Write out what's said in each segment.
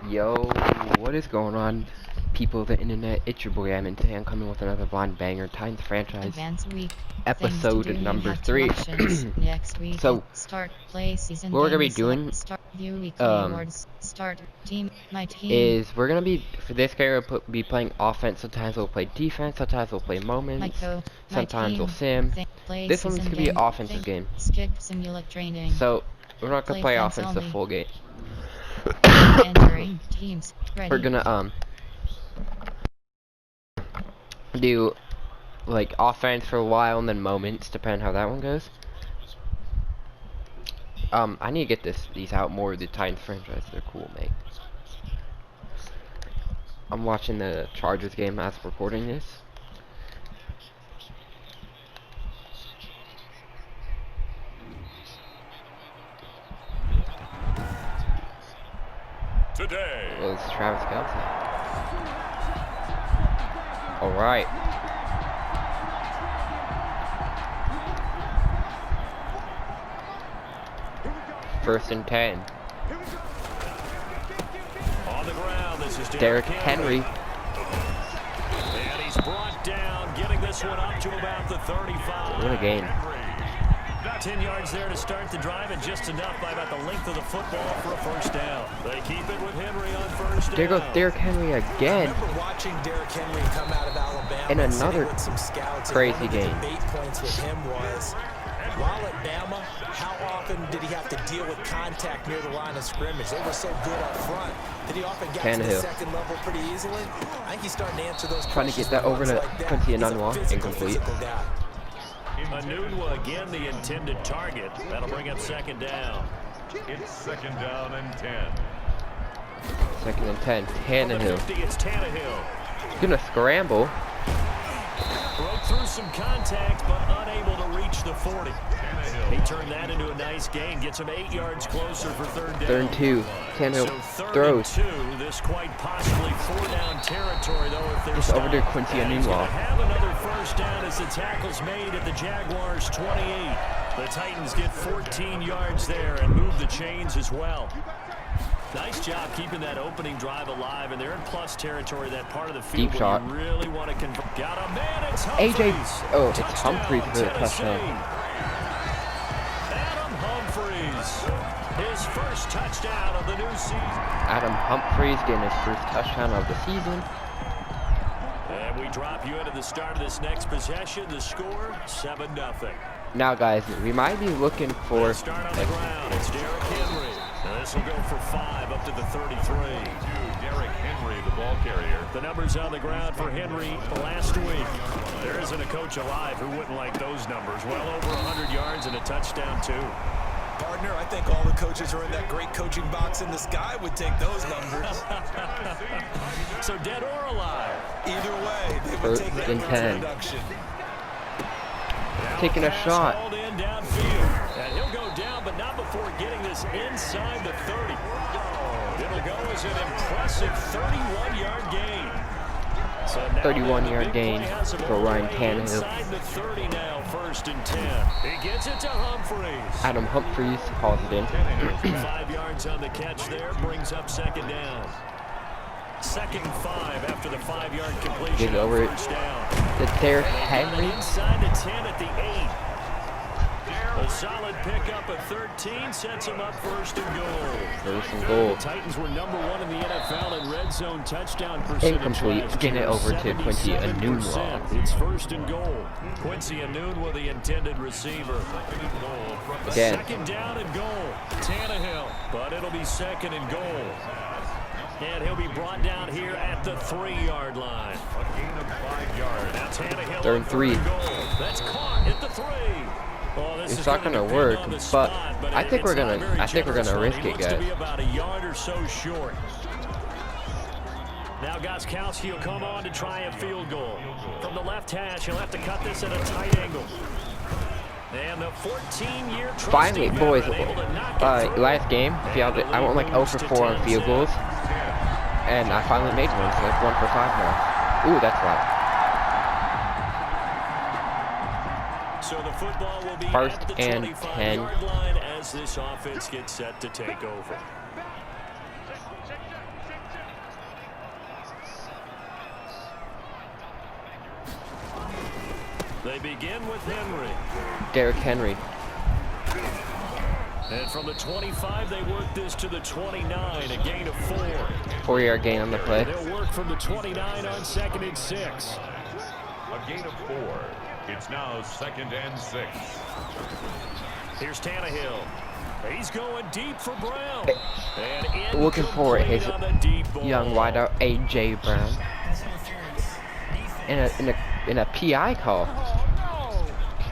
Yo, what is going on, people of the internet? It's your boy Emin. Today I'm coming with another blind banger, Titans franchise Week. episode number 3. Next week. So, start play season. what we're gonna be doing start view weekly awards. Start team. My team is we're gonna be for this game we'll be playing offense. Sometimes we'll play defense. Sometimes we'll play moments. Sometimes we'll sim. This one's gonna be an offensive game. Skip simulate training. So we're not gonna play offense the full game. Entering teams. Ready. We're gonna do like offense for a while and then moments, depending how that one goes. I need to get these out more of the Titans franchise. They're cool, mate. I'm watching the Chargers game as I'm recording this. Today was Travis Kelce. All right. First and 10. on the ground. This is Derrick Henry. And he's brought down, getting this one up to about the 35. What a game. 10 yards there to start the drive, and just enough by about the length of the football for a first down. They keep it with Henry on first down. There goes Derrick Henry again. I remember watching Derrick Henry come out of Alabama in another with some scouts, crazy game. The debate points with him was, while at Bama, how often did he have to deal with contact near the line of scrimmage? They were so good up front that he often got to the second level pretty easily. I think he's starting to answer those trying to get that over to Quincy Enunwa. Incomplete. Enunwa again the intended target. That'll bring up second down. It's second down and 10. Second and 10. Tannehill. It's Tannehill. Gonna scramble. Broke through some contact, but unable to reach the 40. He turned that into a nice gain. Gets him 8 yards closer for third down. Third and 2. Tannehill so throws. 2. This quite possibly 4-down territory, though, if there's over to Quincy Enunwa. Have another first down as the tackle's made at the Jaguars 28. The Titans get 14 yards there and move the chains as well. Nice job keeping that opening drive alive, and they're in plus territory, that part of the field deep where shot. you really want to convert. Got a man, it's Humphries. AJ, oh, it's Humphries for the touchdown. Adam Humphries, his first touchdown of the new season. Adam Humphries getting his first touchdown of the season. And we drop you into the start of this next possession. The score, 7-0. Now, guys, we might be looking for. Start on the ground. It's Derrick Henry. This will go for 5 up to the 33. Derrick Henry, the ball carrier. The numbers on the ground for Henry last week. There isn't a coach alive who wouldn't like those numbers. Well over 100 yards and a touchdown, too. Partner, I think all the coaches are in that great coaching box in the sky would take those numbers. So dead or alive? Either way, they would take that 10. Taking a shot. In downfield. And he'll go down, but not before getting this inside the 30. It'll go as an impressive 31-yard gain. So 31-yard gain for Ryan Tannehill. Inside the 30 now, first and 10. He gets it to Humphries. Adam Humphries calls it in. 5 yards on the catch there, brings up second down. Second and 5 after the 5-yard completion. Get over it. The Derrick Henry. Inside the 10 at the 8. A solid pickup of 13 sets him up first and goal. First and goal. The Titans were number 1 in the NFL in red zone touchdown percentage. Incomplete. Getting it over to Quincy Enunwa. It's first and goal. Quincy Enunwa, the intended receiver. Again. Second down and goal. Tannehill, but it'll be second and goal. And he'll be brought down here at the 3-yard line. A gain of 5 yards. Now Tannehill. Third and 3. That's caught at the 3. Well, it's not gonna work, but I think we're gonna risk it, guys. To be about a yard or so short. Now Gostkowski will come on to try a field goal. From the left hash, he'll have to cut this at a tight angle. And the 14-year finally, boys, last game, I went like 0 for 4 on field goals. And I finally made one, so it's 1 for 5 now. Ooh, that's loud. So the football will be first at the and 10. Yard line as this offense gets set to take over. They begin with Henry. Derrick Henry. And from the 25, they work this to the 29, a gain of 4. 4-yard gain on the play. They'll work from the 29 on 2nd and 6. A gain of 4. It's now 2nd and 6. Here's Tannehill. He's going deep for Brown. And Looking for his on the deep ball. young wideout A.J. Brown. In a PI call.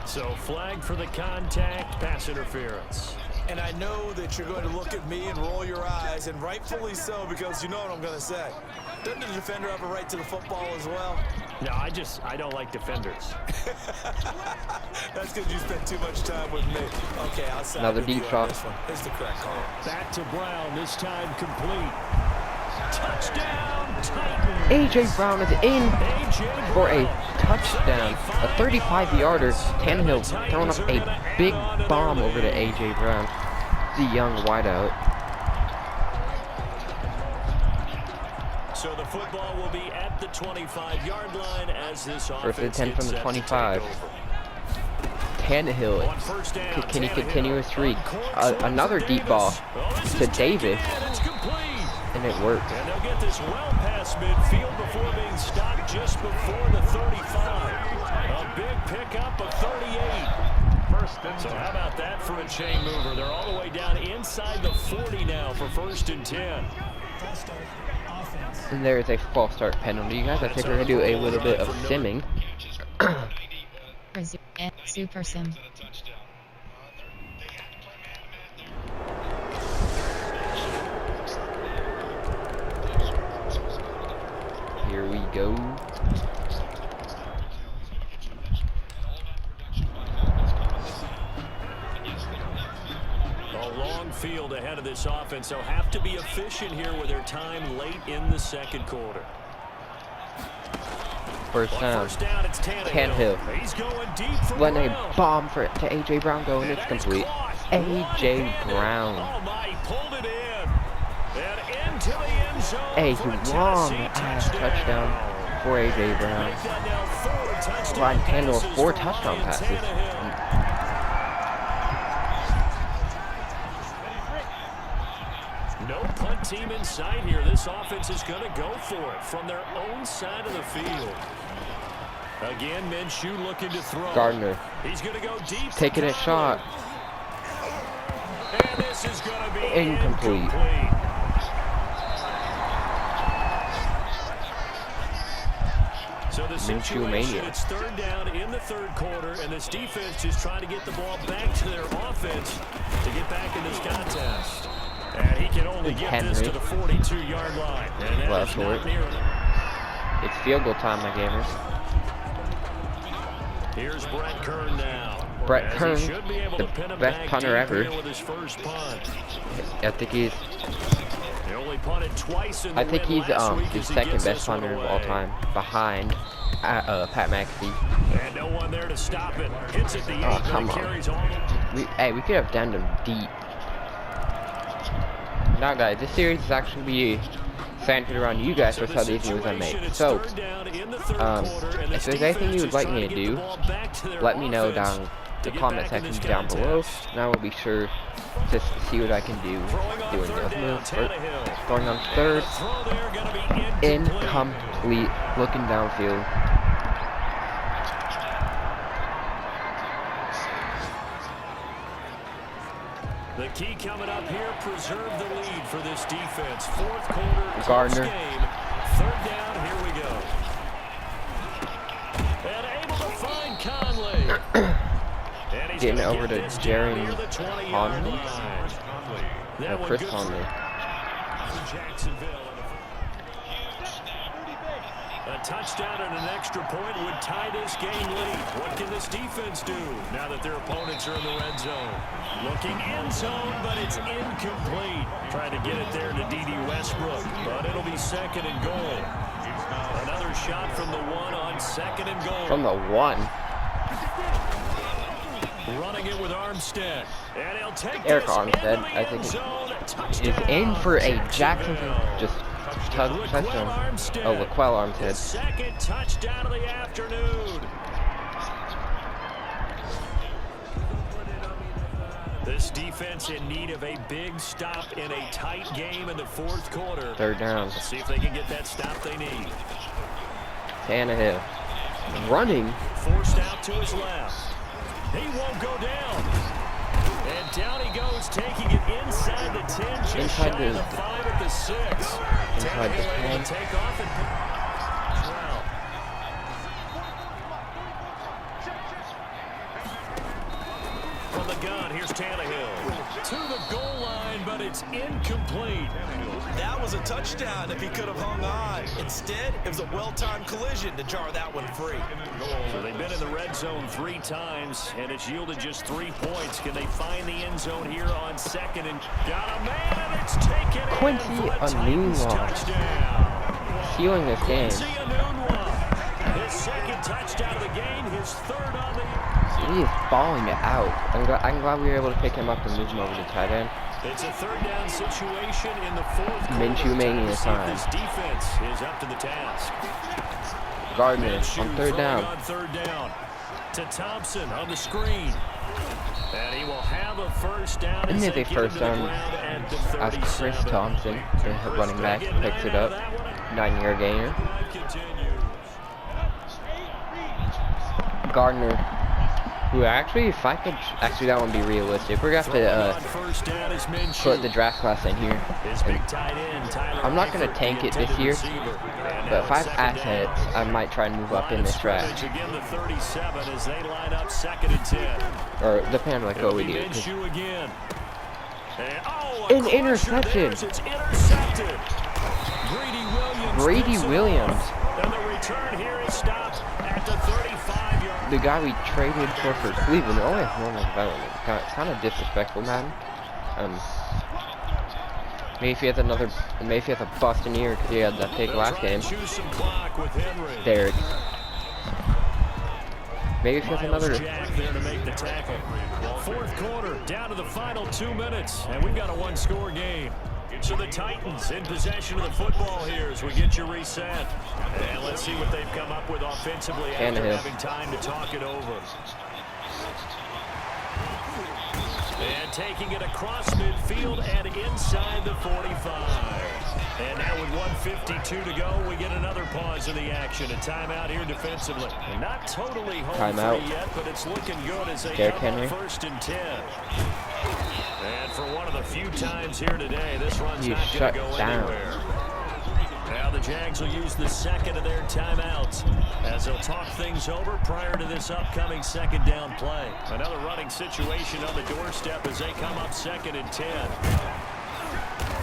So flag for the contact, pass interference. And I know that you're going to look at me and roll your eyes, and rightfully so, because you know what I'm going to say. Doesn't the defender have a right to the football as well? No, I don't like defenders. That's because you spent too much time with me. Okay, I'll side Another with you deep on shot. this one. Here's the correct call. Back to Brown, this time complete. Touchdown, Titans. A.J. Brown is in A.J. for a Brown. touchdown. A 35-yarder. Tannehill throwing up a big bomb over to A.J. Brown, the young wideout. So the football will be at the 25-yard line as this First and offense 10 from the 25. Tannehill. On first down, Can he continue his Tannehill. streak? On course Another for deep ball Davis. to Davis, It's complete. and it worked. And they'll get this well past midfield before being stopped just before the 35. A big pickup of 38. First and So 10. how about that for a chain mover? They're all the way down inside the 40 now for 1st and 10. And there is a false start penalty, guys. I think we're going to do a little bit of simming. Super Sim. Here we go. A long field ahead of this offense. They'll have to be efficient here with their time late in the 2nd quarter. First down. First down, it's Tannehill. He's going deep for Letting Brown. a bomb to A.J. Brown go, and it's complete. A.J. Brown. Oh my, he pulled it in. And into the end zone A for a long Tennessee touchdown for A.J. Brown. Make that now 4 touchdown Ryan Tannehill, passes 4 for touchdown Ryan passes. Tannehill. No punt team in sight here. This offense is going to go for it from their own side of the field. Again, Minshew looking to throw. Gardner He's going to go deep. taking a shot. And this is going to be Incomplete. So the Minshew situation, mania. it's 3rd down in the 3rd quarter, and this defense is trying to get the ball back to their offense to get back in this contest. And he can only get this to the 42-yard line. And that Well, is short. not near enough. It's field goal time, my gamers. Here's Brett Kern now. Brett As he Kern, should be able the to pin him best back punter deep ever. here with his first punt. I think he's He only punted twice in the the win last week the as he second gets best this one punter of all away. time, behind Pat McAfee. And no one there to stop it. Hits at the 8, Oh, but come it on. carries all the We could have done them deep. Now, guys, this series is actually be centered around you guys for how these moves I make. So, if there's anything you would like me to do, let me know down in the comment section down below, and I will be sure to see what I can do doing those moves. Going on 3rd, incomplete, looking downfield. The key coming up here, preserve the lead for this defense. 4th quarter, Gardner. game. 3rd down, here we go. And able to find Conley. And he's Getting gonna over get to this Jerry down near the 20-yard Conley? line. That Or one Chris good for Conley. Jacksonville. A touchdown and an extra point would tie this game lead. What can this defense do now that their opponents are in the red zone? Looking end zone, but it's incomplete. Trying to get it there to D.D. Westbrook, but it'll be 2nd and goal. Another shot from the 1 on 2nd and goal. From the 1. Running it with Armstead. And he'll take Eric this Armstead, into the I end think, zone. is Touchdown, in for a Jacksonville just touchdown. Oh, Laquell the Armstead. 2nd touchdown of the afternoon. This defense in need of a big stop in a tight game in the fourth quarter. Third down. Let's see if they can get that stop they need. Tannehill running. Forced out to his left. He won't go down. And down he goes, taking it inside the 10, just inside shy of the 5 at the 6. Inside the 10. Take off and well. From the gun, here's Tannehill. To the goal line, but it's incomplete. That was a touchdown if he could have hung on. Instead, it was a well-timed collision to jar that one free. So they've been in the red zone 3 times, and it's yielded just 3 points. Can they find the end zone here on second? And got a man, and it's taken Quincy in for a Titans touchdown. Sealing this game. Quincy Anunwa, his second touchdown of the game, his third on the... He is balling it out. I'm glad we were able to pick him up and move him over to tight end. It's a third down situation in the fourth quarter. Minshew mania time. This defense is up to the task. Gardner Minshew on third down. on third down to Thompson on the screen. And he will have a first down. And there's a first down as Chris Thompson, the running back, picks it up. 9-yard gainer. Gardner, who actually, if I could, actually that won't be realistic. We're gonna have to put the draft class in here. I'm not gonna tank it this year, but if I have assets, I might try and move up in this draft. Again, the 37 as they line up 2nd and 10. Or depending on what we do. An interception. It's intercepted. Brady Williams. And the return here is stopped at the 35-yard. The guy we traded for Cleveland only has normal development. It's kind of disrespectful, man. Maybe if he has a busting year because he had that pick last game. Derek. Maybe if he has another. Jack there to make the tackle. Fourth quarter, down to the final 2 minutes, and we've got a 1-score game. So the Titans in possession of the football here as we get you reset. And let's see what they've come up with offensively after having time to talk it over. And taking it across midfield and inside the 45. And now with 1:52 to go, we get another pause in the action. A timeout here defensively. And not totally home free yet, but it's looking good as they come up 1st and 10. And for one of the few times here today, this run's not going to go anywhere. Now the Jags will use the second of their timeouts as they'll talk things over prior to this upcoming 2nd down play. Another running situation on the doorstep as they come up 2nd and 10.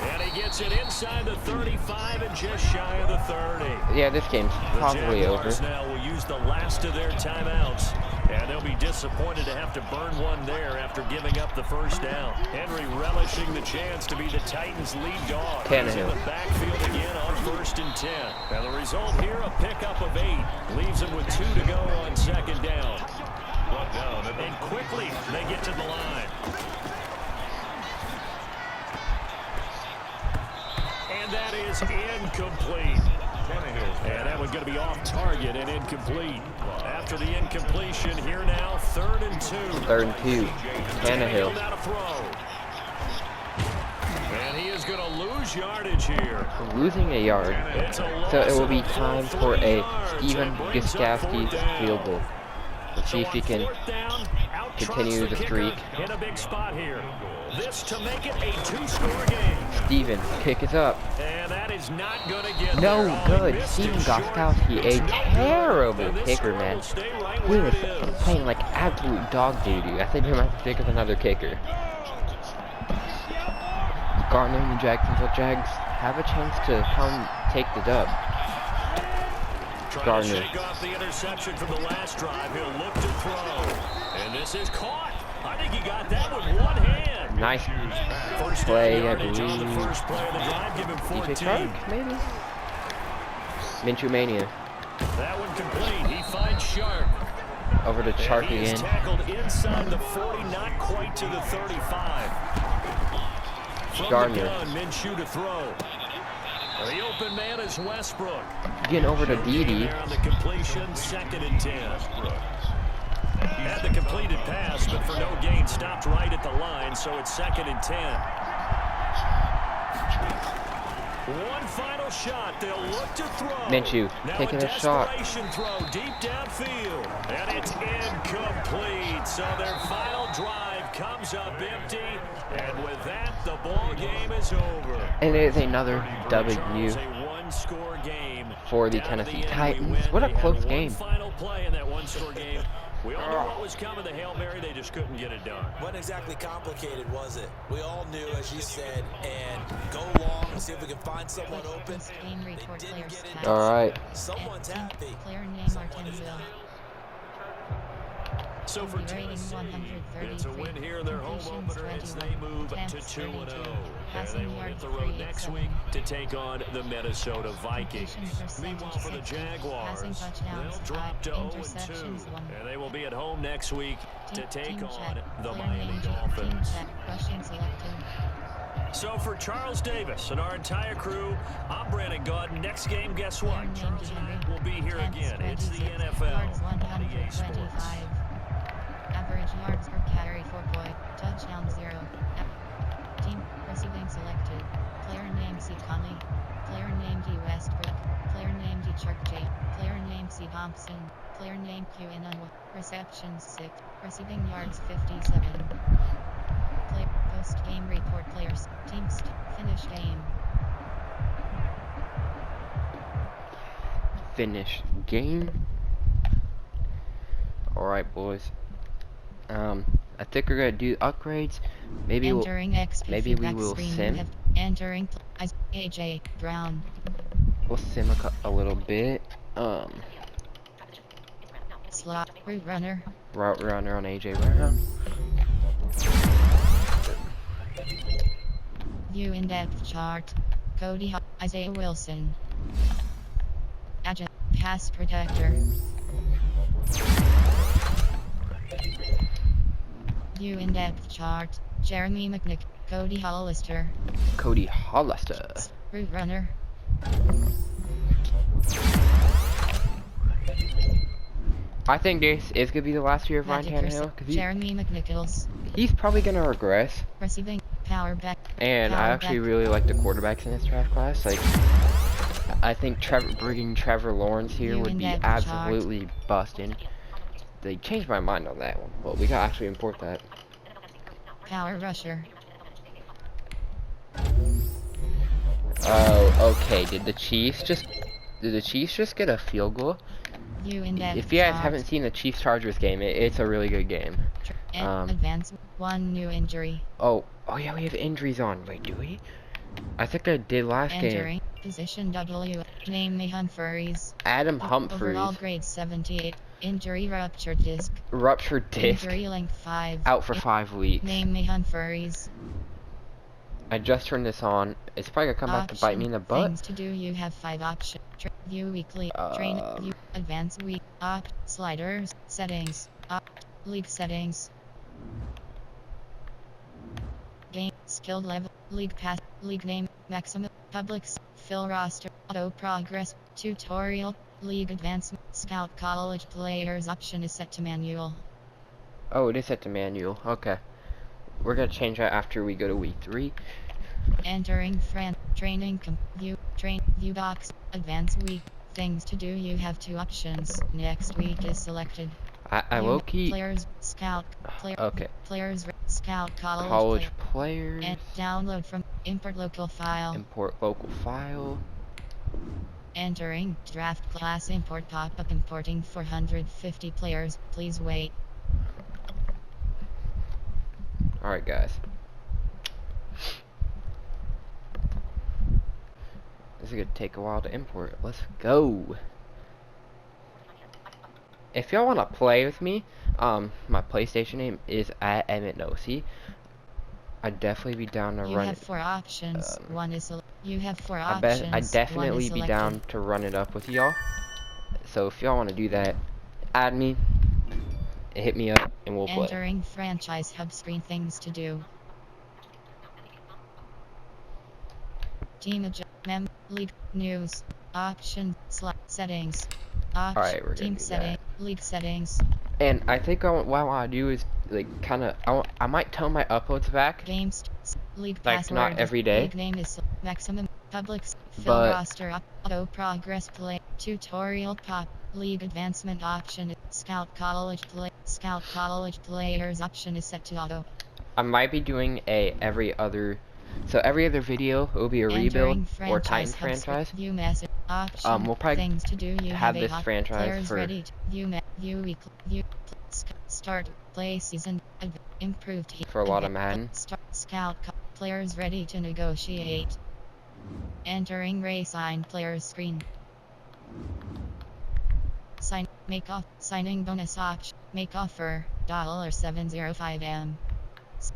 And he gets it inside the 35 and just shy of the 30. Yeah, this game's probably over. Now will use the last of their timeouts. And they'll be disappointed to have to burn one there after giving up the first down. Henry relishing the chance to be the Titans' lead dog. He's in the backfield again on 1st and 10. Now the result here, a pickup of 8. Leaves them with 2 to go on 2nd down. And quickly they get to the line. And that is incomplete. And that one's going to be off target and incomplete. After the incompletion, here now, 3rd and 2. 3rd and 2. Tannehill. And he is going to lose yardage here. Losing a yard. So it will be time for a Steven Gostkowski field goal. Let's see if he can continue the streak. In a big spot here. This to make it a 2-score game. Steven, kick is up. And that is not going to get no good. Steven Gostkowski, a terrible kicker, man. He was playing like absolute dog doo-doo. I think we might have to pick up another kicker. Gardner and the Jacksonville Jags have a chance to come take the dub. Gardner. Shake off the interception from the last drive. He'll look to throw. And this is caught. I think he got that with one hand. Nice play, I believe. DJ Chark, maybe? Minshew mania. That one complete. He finds Shark. Over to Chark again. Tackled inside the 40, not quite to the 35. From Gardner. the gun, Minshew to throw. The open man is Westbrook. Getting over to Dede. On the completion, 2nd and 10. Had the completed pass, but for no gain, stopped right at the line, so it's 2nd and 10. One final shot. They'll look to throw. Minshew taking a shot. Throw deep downfield, and it's incomplete. So their final drive comes up empty, and with that, the ball game is over. And it is another W A one-score game for the Tennessee Titans. What a close game. Final play in that one-score game. We all knew what was coming. The Hail Mary, they just couldn't get it done. Wasn't exactly complicated, was it? We all knew, as you said, and go long and see if we can find someone open. They didn't get it. All right. Someone's happy. Player name Martinsville. So for Tennessee, it's a win here in their home opener as they move to 2-0. And they will hit the road next week to take on the Minnesota Vikings. Meanwhile, for the Jaguars, they'll drop to 0-2. And they will be at home next week to take on the Miami Dolphins. So for Charles Davis and our entire crew, I'm Brandon Gaudin. Next game, guess what? Charles and I will be here again. It's the NFL on EA Sports. Average yards per carry 4 touchdown 0. Team receiving selected. Player name C. Conley. Player name D. Westbrook. Player name D. Chuck J. Player name C. Thompson. Player name Q. Inunwa. Receptions 6. Receiving yards 57. Post game report players. Teams finish game. Finish game. All right, boys. I think we're gonna do upgrades. Maybe we will sim. Entering AJ Brown. We'll sim a little bit. Slot route runner. Route runner on AJ Brown. View in depth chart. Cody Isaiah Wilson. Agent pass protector. View in depth chart. Jeremy McNick. Cody Hollister. Cody Hollister. Route runner. I think this is gonna be the last year of Ryan Tannehill because Jeremy McNichols. He's probably gonna regress. Receiving power back. And I actually really like the quarterbacks in this draft class. Like, I think bringing Trevor Lawrence here would be absolutely busting. They changed my mind on that one. Well, we gotta actually import that. Power rusher. Oh, okay. Did the Chiefs just get a field goal? If you guys haven't seen the Chiefs-Chargers game, it's a really good game. Advance. One new injury. Oh yeah, we have injuries on. Wait, do we? I think I did last game. Position W. Name Humphreys. Adam Humphreys. Overall grade 78. Injury ruptured disc. Ruptured disc. Injury length 5. Out for 5 weeks. Name Humphreys. I just turned this on. It's probably gonna come back to bite me in the butt. Things to do. You have 5 options. View weekly. Train. View. Advance week. Opt. Sliders. Settings. Opt. League settings. Game. Skill level. League pass. League name. Maximum. Public. Fill roster. Auto progress. Tutorial. League advancement. Scout college players option is set to manual. Oh, it is set to manual. Okay. We're gonna change that after we go to week 3. Entering friend. Training. View box. Advance week. Things to do. You have 2 options. Next week is selected. I low-key... Players. Scout. Okay. Players. Scout college players. And download from import local file. Import local file. Entering draft class import pop-up importing 450 players. Please wait. Alright, guys. This is gonna take a while to import. Let's go. If y'all wanna play with me, my PlayStation name is at EmmettNoC. I'd definitely be down to run it. You have 4 options. One is you have 4 options. I'd definitely be down to run it up with y'all. So if y'all want to do that, add me, hit me up, and we'll play. Entering franchise hub screen. Things to do. Team mem league news option settings. Alright, we're gonna team do setting that. league settings. And I think what I want to do is like kind of I might tone my uploads back, Games. League like password. not every day, League name is maximum. Public. Fill but roster. Auto progress play. Tutorial pop. League advancement option. Scout college play. Scout college players option is set to auto. I might be doing a every other video will be a rebuild or Titan franchise. View message option. We'll probably Things to do. You have a this hot franchise players for ready. View week. View start play season. Improved heat. for a lot of Madden. Scout players ready to negotiate. Entering race sign players screen. Signing bonus option. Make offer $705M.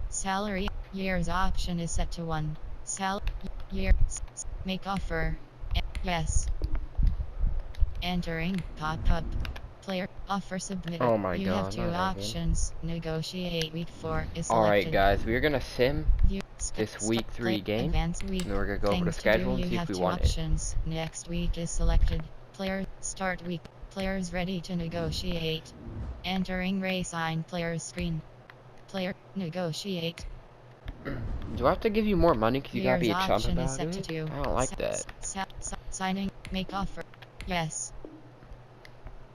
Salary years option is set to 1. Make offer. Yes. Entering pop-up. Player offer submitted. Oh my you god, have 2 not again. options. Negotiate week 4 is selected. Alright guys, we're gonna sim View, this week 3 game, advanced week. and then we're gonna go over the Things to do, schedule and you see if have we 2 want it. options. Next week is selected. Player start week. Players ready to negotiate. Entering race sign players screen. Player negotiate. Do I have to give you more money because you gotta be a chump option is about set to it? 2. I don't like that. Signing make offer. Yes.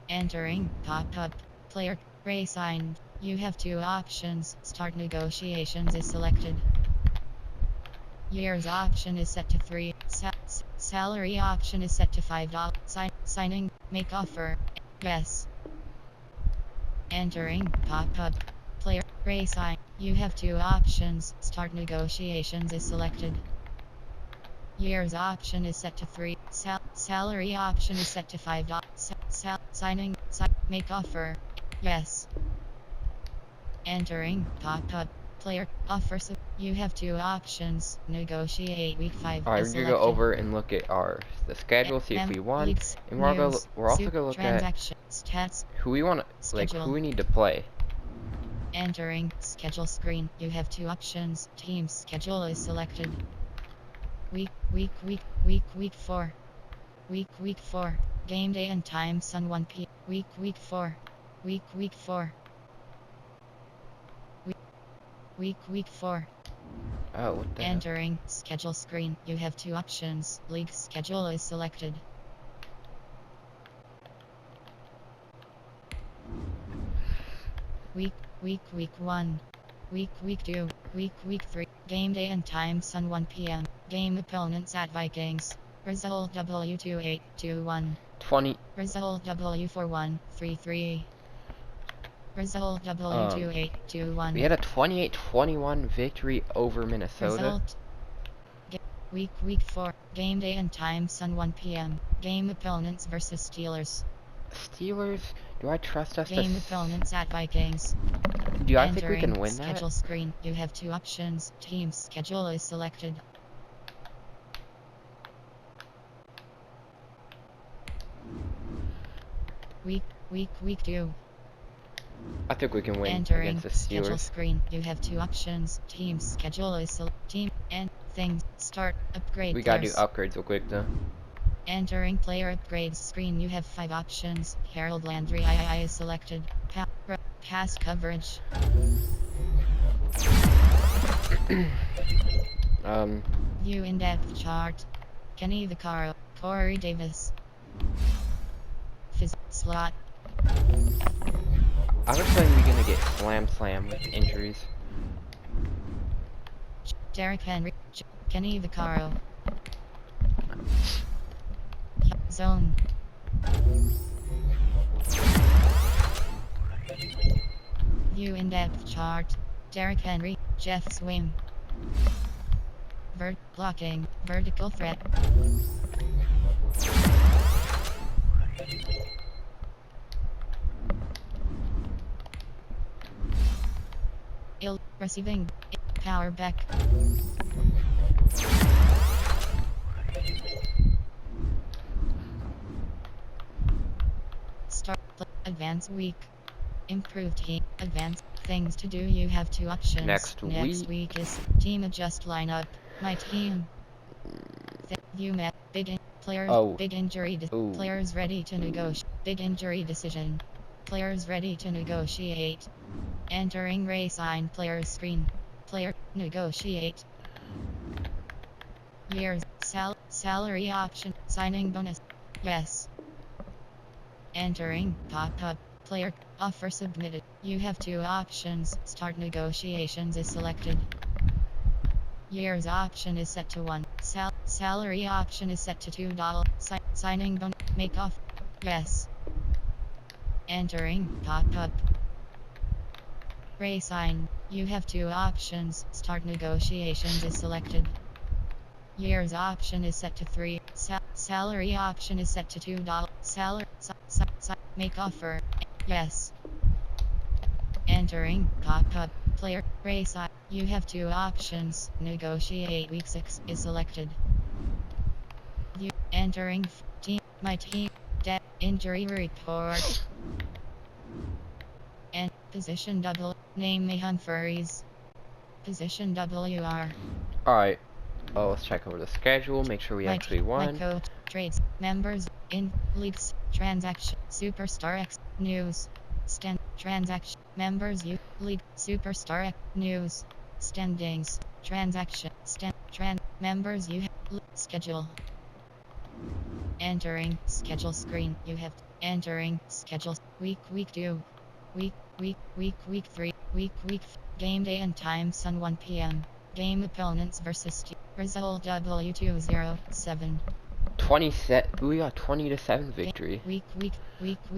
Entering pop-up. Player race sign. You have 2 options. Start negotiations is selected. Years option is set to 3. Salary option is set to $5. Signing make offer. Yes. Entering pop-up. Player race sign. You have 2 options. Start negotiations is selected. Years option is set to 3. Salary option is set to $5. Signing make offer. Yes. Entering pop-up. Player offer. You have 2 options. Negotiate week 5. Alright, is we're gonna go selected. over and look at the schedule, see if we won, Leagues, and we're news, also gonna look at transactions, stats. who we want to, like Schedule. who we need to play. Entering schedule screen. You have 2 options. Team schedule is selected. Week 4. Week 4. Game day and time Sun 1 p. Week 4. Week 4. Week 4. Oh, what the hell? Entering schedule screen. You have 2 options. League schedule is selected. Week 1. Week 2. Week 3. Game day and time Sun 1 p.m. Game opponents at Vikings. Result W2821. 20. Result W4133. Result W2821. We had a 28-21 victory over Minnesota. Result. Week 4. Game day and time Sun 1 p.m. Game opponents versus Steelers. Steelers? Do I trust us Game to opponents at Vikings. do I think we Entering can win schedule that? screen. You have 2 options. Team schedule is selected. Week 2. I think we can win Entering against the schedule Steelers. screen. You have 2 options. Team schedule is team and things. Start upgrade. We gotta do players. upgrades real quick though. Entering player upgrades screen. You have 5 options. Harold Landry II is selected. Pass coverage. View in-depth chart. Kenny Vaccaro. Corey Davis. Slot. I was saying we're gonna get slam with injuries. Derrick Henry. Kenny Vaccaro. Zone. View in-depth chart. Derrick Henry. Jeff Swing. Blocking. Vertical threat. Receiving. Power back. Start. Advance week. Improved heat. Advanced things to do. You have 2 options. Next week is team adjust lineup. My team. View map. Big injury. Ooh. Players ready to negotiate. Big injury decision. Players ready to negotiate. Entering resign player's screen. Player negotiate. Years salary option signing bonus. Yes. Entering pop-up player offer submitted. You have 2 options. Start negotiations is selected. Years option is set to 1. Salary option is set to $2. Signing bonus. Make off. Yes. Entering pop-up. Resign. You have 2 options. Start negotiations is selected. Years option is set to 3. Salary option is set to $2. Salary. Make offer. Yes. Entering pop-up player resign. You have 2 options. Negotiate week 6 is selected. You entering team. My team. Injury report. And position double. Name me Humphreys. Position WR. Alright. Oh, let's check over the schedule. Make sure we actually won. My coach. Trades. Members. In. Leagues. Transaction. Superstar X. News. Stand. Transaction. Members. You. League. Superstar X. News. Standings. Transaction. Members. You. Schedule. Entering schedule screen. You have entering schedule week 2, week 3, week game day and time Sun 1 p.m. Game opponents versus result W207. 27. We got 20-7 victory. Week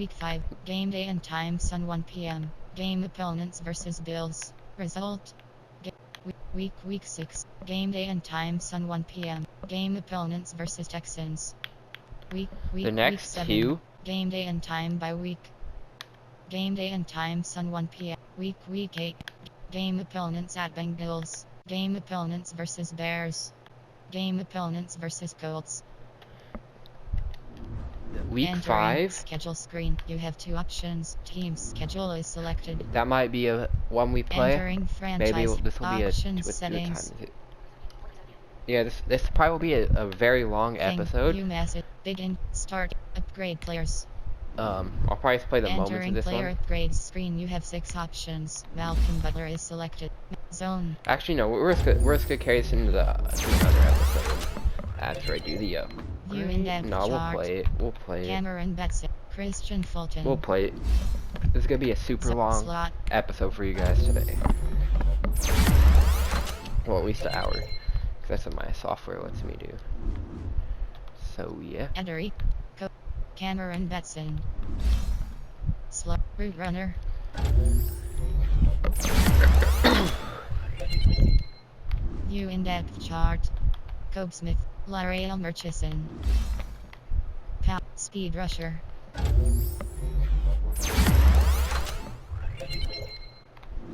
5 game day and time Sun 1 p.m. Game opponents versus Bills. Result week 6 game day and time Sun 1 p.m. Game opponents versus Texans. The next 7, 2 game day and time by week. Game day and time Sun 1 p.m. Week 8 game opponents at Bengals. Game opponents versus Bears. Game opponents versus Colts. Week Entering 5. schedule screen. You have 2 options. Team schedule is selected. That might be a one we play. Entering franchise. Maybe this will be a settings. time. Yeah, this probably will be a very long episode. View message. Begin. Start. Upgrade players. I'll probably play the moments of Entering this player one. upgrades screen. You have 6 options. Malcolm Butler is selected. Zone. Actually, no. We're just gonna carry this into to another episode. After I do the View in-depth no, we'll chart. play it. We'll play it. Cameron Betson. Christian Fulton. We'll play it. This is gonna be a super long slot. episode for you guys today. Well, at least an hour. 'Cause that's what my software lets me do. So yeah. Edery. Cameron Betson. Slot. Root runner. View in-depth chart. Cobb Smith. Lareal Murchison. Speed rusher.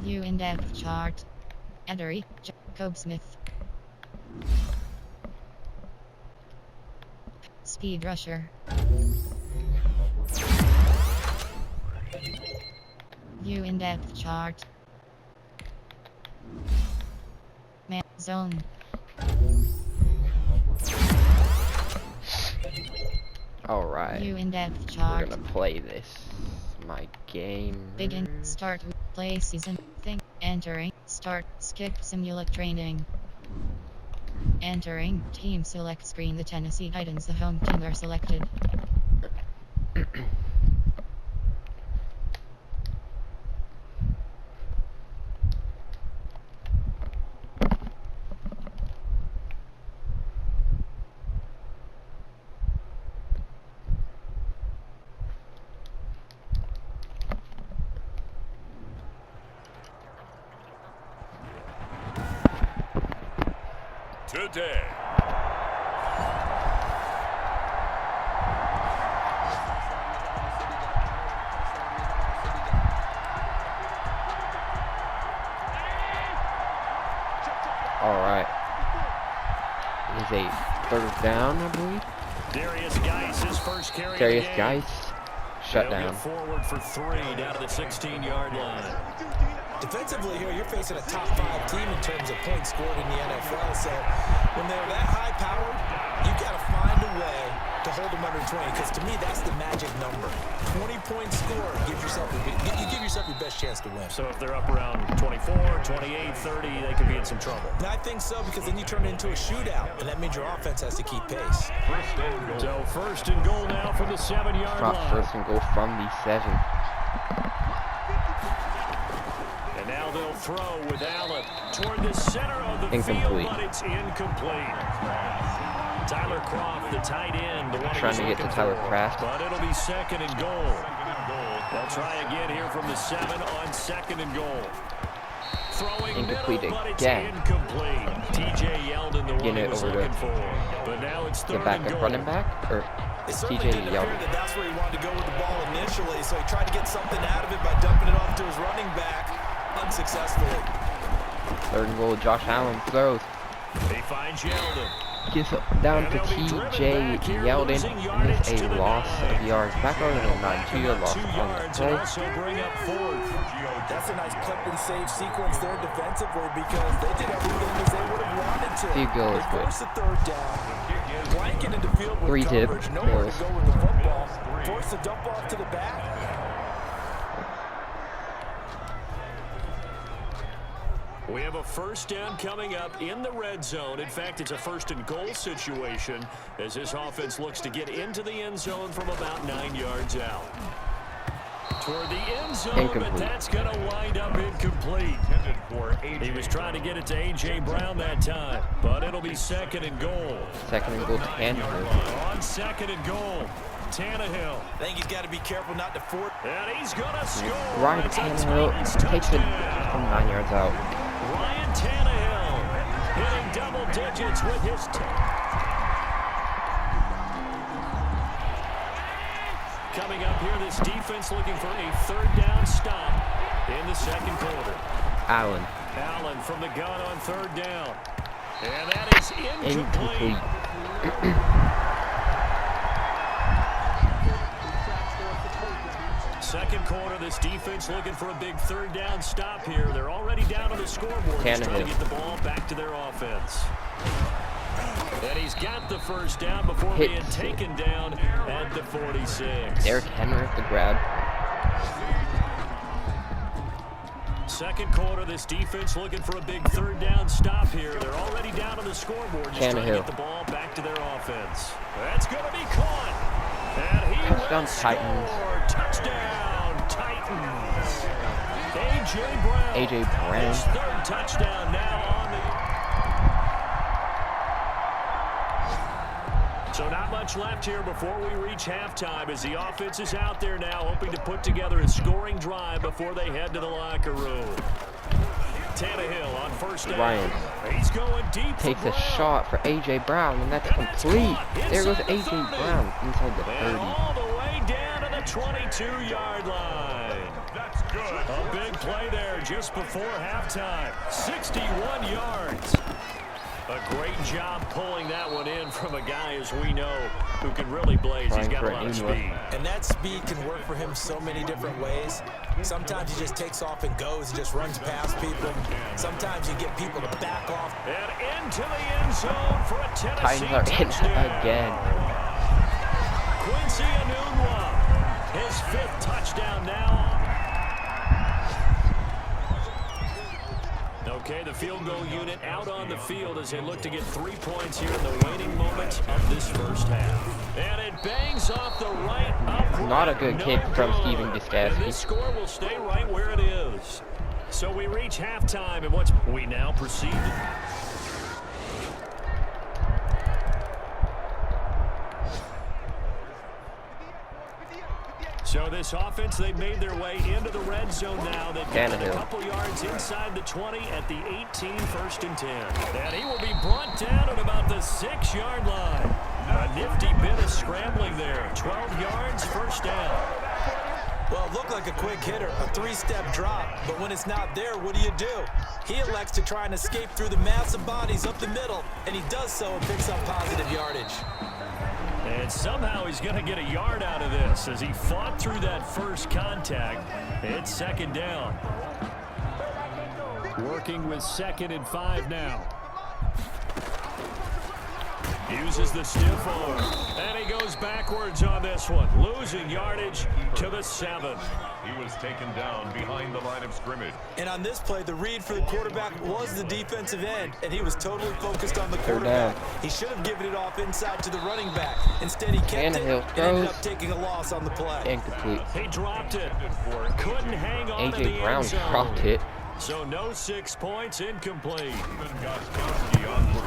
View in-depth chart. Edery. Cobb Smith. Speed rusher. View in-depth chart. Man zone. Alright. View in-depth We're chart. gonna play this. My game. Begin. Start. Play season. Thing. Entering. Start. Skip simulate training. Entering. Team select screen. The Tennessee Titans. The home team are selected. Today. Alright. It is a 3rd down, I believe. Darius Geis, his first carry. Darius Geis. Shut down. Forward for 3 down to the 16-yard line. Defensively here, you're facing a top 5 team in terms of points scored in the NFL. So when they're that high-powered, you've got to find a way to hold them under 20, because to me, that's the magic number. 20-point score gives yourself you give yourself your best chance to win. So if they're up around 24, 28, 30, they could be in some trouble. And I think so, because then you turn it into a shootout, and that means your offense has to keep pace. So first and goal now from the 7-yard line. First and goal from the 7. And now they'll throw with Allen toward the center of the Incomplete. field, but it's incomplete. Tyler Croft, the tight end, the one Trying to get to Tyler Kraft. But it'll be second and goal. They'll try again here from the 7 on second and goal. Throwing Incomplete middle, but it's again. incomplete. TJ Yeldon, the one Getting he it was over looking to for. But now it's the third and backup goal. running back, or It certainly TJ didn't appear Yeldon. that that's where he wanted to go with the ball initially, so he tried to get something out of it by dumping it off to his running back unsuccessfully. Third and goal. Josh Allen throws. He finds Yeldon. Gets down to TJ Yeldon. And it's a loss of yards. Back over to the 9. 2-yard loss on the play. Also bring up fourth. That's a nice clip and save sequence there defensively, because they did everything as they would have wanted to. Field goal is They good. forced the third down, blanket into field with 3-tip. coverage, nowhere Bills. to go with the football, forced the dump off to the back. We have a first down coming up in the red zone. In fact, it's a first and goal situation as this offense looks to get into the end zone from about 9 yards out. Toward the end zone, Incomplete. but that's going to wind up incomplete. He was trying to get it to A.J. Brown that time, but it'll be second and goal. Second and goal. Tannehill. On second and goal, Tannehill. I think he's got to be careful not to force. And he's going to score. Ryan It's a Tannehill Titans takes it touchdown. from 9 yards out. Ryan Tannehill hitting double digits with his Coming up here, this defense looking for a third down stop in the second quarter. Allen. Allen from the gun on third down. And that is incomplete. Second quarter, this defense looking for a big third down stop here. They're already down on the scoreboard. Just trying to get the ball back to their offense. And he's got the first down before being taken down at the 46. Derrick Henry at the grab. Second quarter, this defense looking for a big third down stop here. They're already down on the scoreboard. Just trying to get the ball back to their offense. That's going to be caught. And he Touchdown, Titans. Touchdown, Titans. A.J. Brown. A.J. Brown. His third touchdown now on the... So not much left here before we reach halftime as the offense is out there now hoping to put together a scoring drive before they head to the locker room. Tannehill on first down. Ryan He's going deep. Takes a shot for A.J. Brown, and that's complete. There goes A.J. Brown inside the 30. And all the way down to the 22-yard line. That's good. A big play there just before halftime. 61 yards. A great job pulling that one in from a guy, as we know, who can really blaze. He's got a lot of speed. And that speed can work for him so many different ways. Sometimes he just takes off and goes, just runs past people. Sometimes you get people to back off. And into the end zone for a Tennessee Titans are in touchdown. again. Quincy Enunwa, his fifth touchdown now. Okay, the field goal unit out on the field as they look to get 3 points here in the waning moments of this first half. And it bangs off the right upright. Not a good kick from Steven And this Discasky. score will stay right where it is. So we reach halftime, and we now proceed. So this offense, they've made their way into the red zone now. They've got a couple yards inside the 20 at the 18, first and 10. And he will be brought down at about the 6-yard line. A nifty bit of scrambling there. 12 yards, first down. Well, it looked like a quick hitter, a 3-step drop, but when it's not there, what do? He elects to try and escape through the massive bodies up the middle, and he does so and picks up positive yardage. And somehow he's going to get a yard out of this as he fought through that first contact. It's second down. Working with 2nd and 5 now. Uses the stiff arm. And he goes backwards on this one. Losing yardage to the 7. He was taken down behind the line of scrimmage. And on this play, the read for the quarterback was the defensive end, and he was totally focused on the quarterback. He should have given it off inside to the running back. Instead, he kept it and ended up taking a loss on the play. Incomplete. He dropped it. Couldn't hang on to the A.J. Brown end zone. dropped it. So no 6 points, incomplete.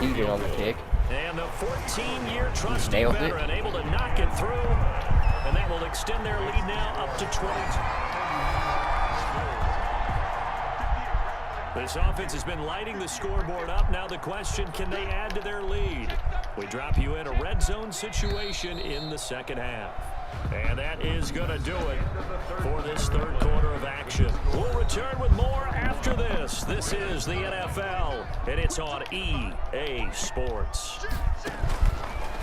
Eager on the kick. And the 14-year trusty Nailed it. veteran able to knock it through. And that will extend their lead now up to 20. This offense has been lighting the scoreboard up. Now the question, can they add to their lead? We drop you in a red zone situation in the second half. And that is going to do it for this third quarter of action. We'll return with more after this. This is the NFL, and it's on EA Sports.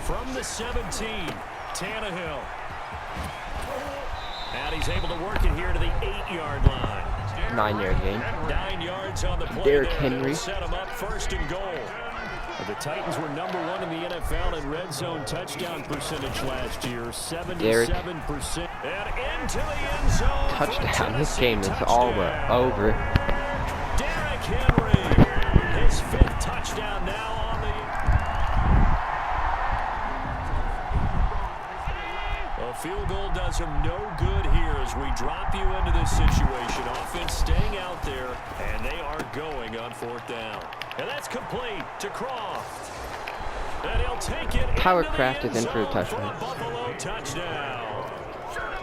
From the 17, Tannehill. And he's able to work it here to the 8-yard line. 9-yard gain. 9 yards on the play. Derrick there. Henry. Set him up first and goal. The Titans were #1 in the NFL in red zone touchdown percentage last year, 77%. And into the end zone. Touchdown. This game is all over. Derrick Henry, his 5th touchdown now on the... A field goal does him no good here as we drop you into this situation. Offense staying out there, and they are going on 4th down. And that's complete to Croft. And he'll take it. Tyler Kraft is in for a touchdown. Buffalo touchdown.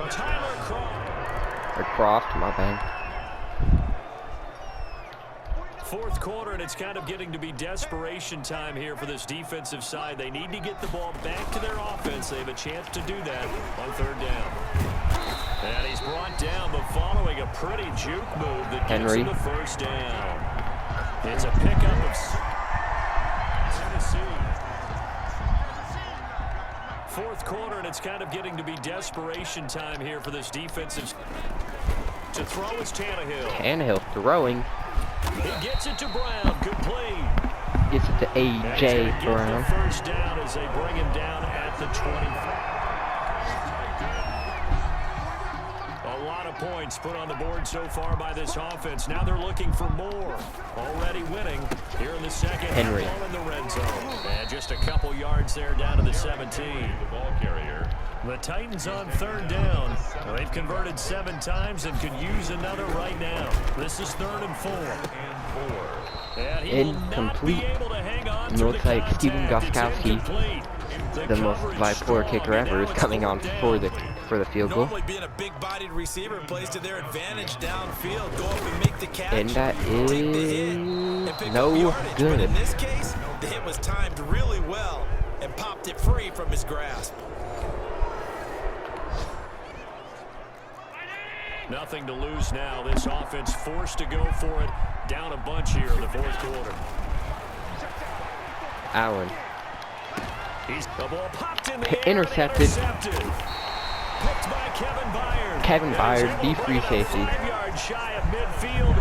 Tyler Croft. Or Croft, my bad. 4th quarter, and it's kind of getting to be desperation time here for this defensive side. They need to get the ball back to their offense. They have a chance to do that on 3rd down. And he's brought down, but following a pretty juke move that gets him the 1st down. It's a pickup of Tennessee. 4th quarter, and it's kind of getting to be desperation time here for this defensive. To throw is Tannehill. Tannehill throwing. He gets it to Brown, complete. Gets it to A.J. Brown. The 1st down as they bring him down at the 25. A lot of points put on the board so far by this offense. Now they're looking for more. Already winning here in the second. Henry. Ball in the red zone. And just a couple yards there down to the 17. The ball carrier. The Titans on 3rd down. They've converted 7 times and could use another right now. This is 3rd and 4. And he will not be able to hang on to looks like Steven Gostkowski, the most bipolar kicker ever, is coming on for the field goal. Normally being a big-bodied receiver plays to their advantage downfield. Go up and make the catch. And that is no good. But in this case, the hit was timed really well and popped it free from his grasp. Nothing to lose now. This offense forced to go for it. Down a bunch here in the 4th quarter. Allen. The ball popped in the air. Intercepted. Picked by Kevin Byard. Kevin Byard, the free safety. 5 yards shy of midfield.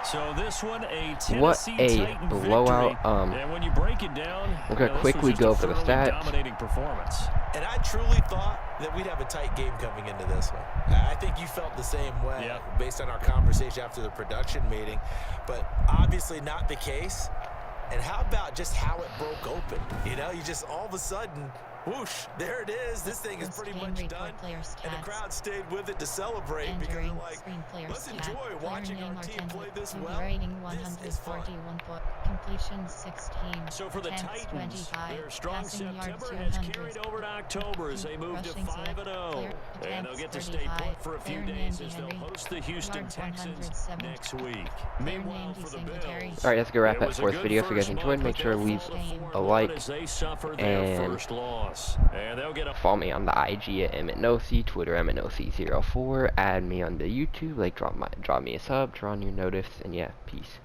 So this one, a Tennessee Titan blowout. victory. And when you break it down, we're gonna quickly go for the stats. Dominating performance. And I truly thought that we'd have a tight game coming into this one. I think you felt the same way based on our conversation after the production meeting, but obviously not the case. And how about just how it broke open? You know, you just all of a sudden, whoosh, there it is. This thing is pretty much done. And the crowd stayed with it to celebrate because they're like, let's enjoy watching our team play this well. Rating 141 point. Completion 16. So for the Titans, their strong September has carried over to October as they move to 5-0. And they'll get to stay put for a few days as they'll host the Houston Texans next week. Meanwhile, for the Bills, alright, that's gonna wrap that 4th video. If you guys enjoyed, make sure to leave a like and follow me on the IG at EmmettNoC, Twitter EmmettNoC04, add me on the YouTube, like drop me a sub, turn on your notice, and yeah, peace.